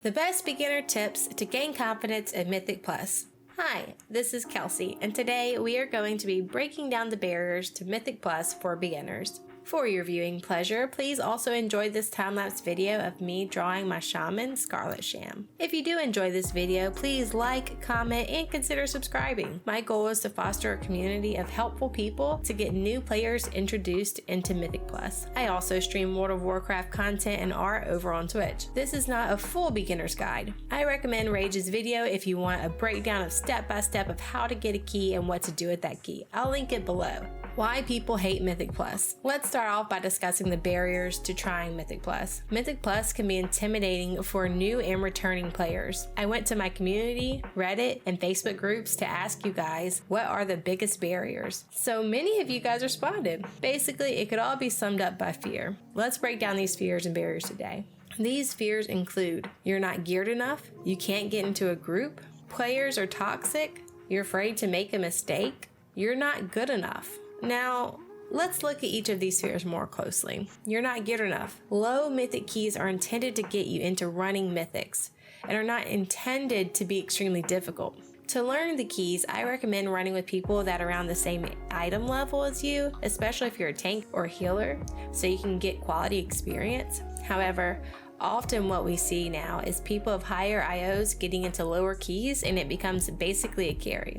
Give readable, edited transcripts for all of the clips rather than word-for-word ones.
The best beginner tips to gain confidence in Mythic Plus. Hi, this is Kelsey, and today we are going to be breaking down the barriers to Mythic Plus for beginners. For your viewing pleasure, please also enjoy this time-lapse video of me drawing my shaman, Scarlet Sham. If you do enjoy this video, please like, comment, and consider subscribing. My goal is to foster a community of helpful people to get new players introduced into Mythic Plus. I also stream World of Warcraft content and art over on Twitch. This is not a full beginner's guide. I recommend Rage's video if you want a breakdown of step-by-step of how to get a key and what to do with that key. I'll link it below. Why people hate Mythic Plus. Let's start off by discussing the barriers to trying Mythic Plus. Mythic Plus can be intimidating for new and returning players. I went to my community, Reddit, and Facebook groups to ask you guys what are the biggest barriers. So many of you guys responded. Basically, it could all be summed up by fear. Let's break down these fears and barriers today. These fears include you're not geared enough, you can't get into a group, players are toxic, you're afraid to make a mistake, you're not good enough. Now, let's look at each of these fears more closely. You're not geared enough. Low mythic keys are intended to get you into running mythics and are not intended to be extremely difficult. To learn the keys, I recommend running with people that are around the same item level as you, especially if you're a tank or healer, so you can get quality experience. However, often what we see now is people of higher IOs getting into lower keys and it becomes basically a carry.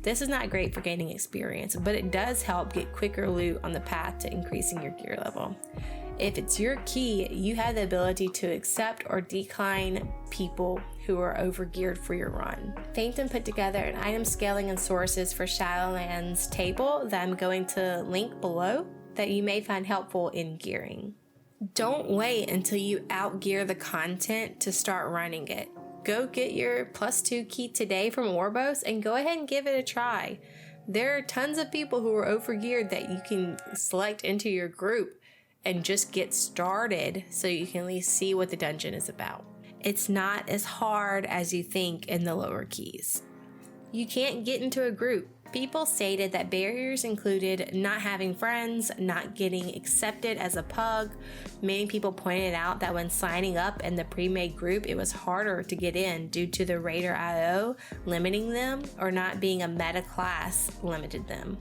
This is not great for gaining experience, but it does help get quicker loot on the path to increasing your gear level. If it's your key, you have the ability to accept or decline people who are overgeared for your run. Phantom put together an item scaling and sources for Shadowlands table that I'm going to link below that you may find helpful in gearing. Don't wait until you outgear the content to start running it. Go get your +2 key today from Orbos and go ahead and give it a try. There are tons of people who are overgeared that you can select into your group and just get started so you can at least see what the dungeon is about. It's not as hard as you think in the lower keys. You can't get into a group. People stated that barriers included not having friends, not getting accepted as a pug. Many people pointed out that when signing up in the pre-made group, it was harder to get in due to the Raider IO limiting them or not being a meta class limited them.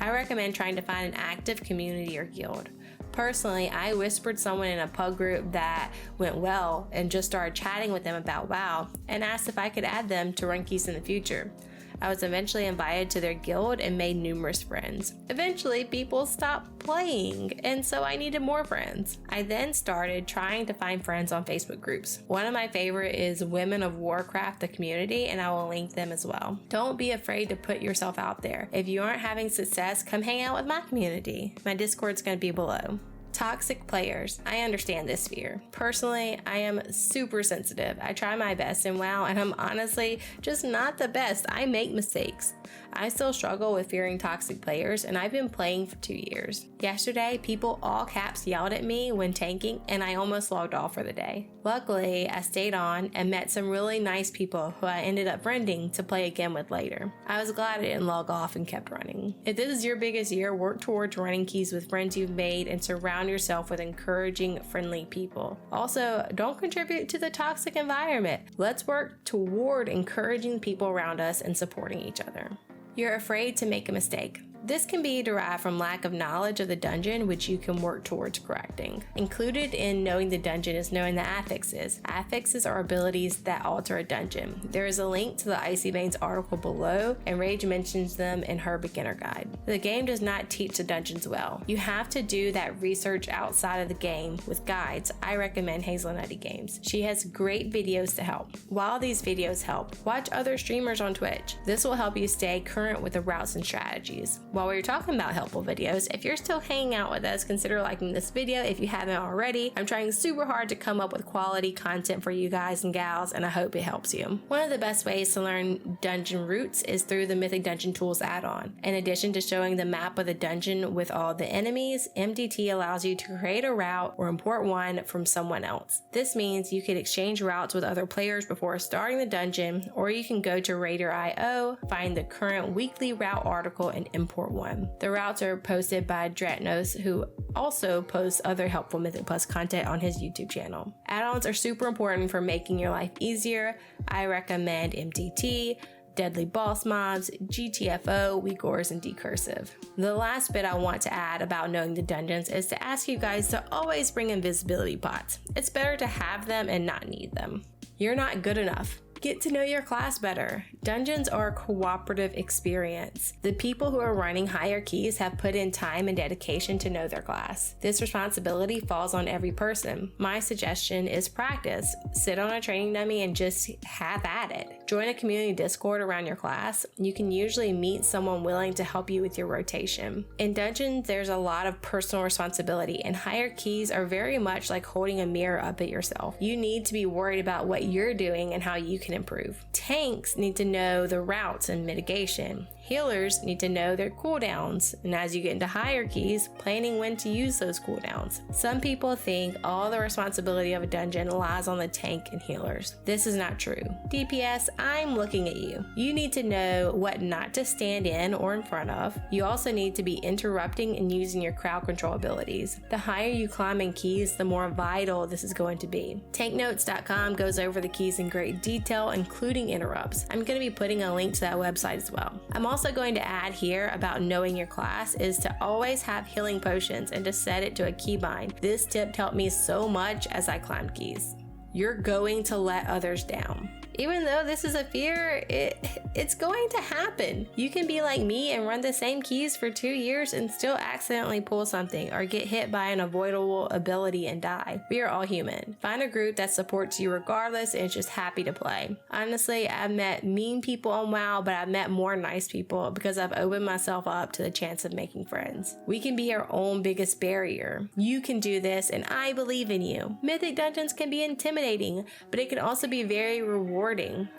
I recommend trying to find an active community or guild. Personally, I whispered someone in a pug group that went well and just started chatting with them about WoW and asked if I could add them to run keys in the future. I was eventually invited to their guild and made numerous friends. Eventually, people stopped playing, and so I needed more friends. I then started trying to find friends on Facebook groups. One of my favorite is Women of Warcraft, the community, and I will link them as well. Don't be afraid to put yourself out there. If you aren't having success, come hang out with my community. My Discord's going to be below. Toxic players. I understand this fear. Personally, I am super sensitive. I try my best in WoW and I'm honestly just not the best. I make mistakes. I still struggle with fearing toxic players and I've been playing for 2 years. Yesterday, people all caps yelled at me when tanking and I almost logged off for the day. Luckily, I stayed on and met some really nice people who I ended up friending to play again with later. I was glad I didn't log off and kept running. If this is your biggest year, work towards running keys with friends you've made and surround yourself with encouraging, friendly people. Also, don't contribute to the toxic environment. Let's work toward encouraging people around us and supporting each other. You're afraid to make a mistake. This can be derived from lack of knowledge of the dungeon, which you can work towards correcting. Included in knowing the dungeon is knowing the affixes. Affixes are abilities that alter a dungeon. There is a link to the Icy Veins article below, and Rage mentions them in her beginner guide. The game does not teach the dungeons well. You have to do that research outside of the game with guides. I recommend Hazelnutty Games. She has great videos to help. While these videos help, watch other streamers on Twitch. This will help you stay current with the routes and strategies. While we're talking about helpful videos, if you're still hanging out with us, consider liking this video if you haven't already. I'm trying super hard to come up with quality content for you guys and gals, and I hope it helps you. One of the best ways to learn dungeon routes is through the Mythic Dungeon Tools add-on. In addition to showing the map of the dungeon with all the enemies, MDT allows you to create a route or import one from someone else. This means you can exchange routes with other players before starting the dungeon, or you can go to Raider IO, find the current weekly route article, and import support one. The routes are posted by Dratnos, who also posts other helpful Mythic Plus content on his YouTube channel. Add-ons are super important for making your life easier. I recommend MTT, Deadly Boss Mobs, GTFO, Weakors, and Decursive. The last bit I want to add about knowing the dungeons is to ask you guys to always bring invisibility pots. It's better to have them and not need them. You're not good enough. Get to know your class better. Dungeons are a cooperative experience. The people who are running higher keys have put in time and dedication to know their class. This responsibility falls on every person. My suggestion is practice. Sit on a training dummy and just have at it. Join a community Discord around your class. You can usually meet someone willing to help you with your rotation. In dungeons, there's a lot of personal responsibility, and higher keys are very much like holding a mirror up at yourself. You need to be worried about what you're doing and how you can improve. Tanks need to know the routes and mitigation. Healers need to know their cooldowns, and as you get into higher keys, planning when to use those cooldowns. Some people think all the responsibility of a dungeon lies on the tank and healers. This is not true. DPS, I'm looking at you. You need to know what not to stand in or in front of. You also need to be interrupting and using your crowd control abilities. The higher you climb in keys, the more vital this is going to be. Tanknotes.com goes over the keys in great detail, including interrupts. I'm going to be putting a link to that website as well. I'm also going to add here about knowing your class is to always have healing potions and to set it to a keybind. This tip helped me so much as I climbed keys. You're going to let others down. Even though this is a fear, it's going to happen. You can be like me and run the same keys for 2 years and still accidentally pull something or get hit by an avoidable ability and die. We are all human. Find a group that supports you regardless and is just happy to play. Honestly, I've met mean people on WoW, but I've met more nice people because I've opened myself up to the chance of making friends. We can be our own biggest barrier. You can do this, and I believe in you. Mythic dungeons can be intimidating, but it can also be very rewarding.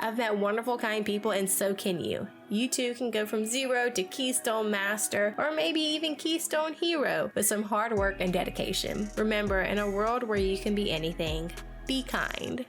I've met wonderful, kind people, and so can you. You too can go from 0 to Keystone Master, or maybe even Keystone Hero, with some hard work and dedication. Remember, in a world where you can be anything, be kind.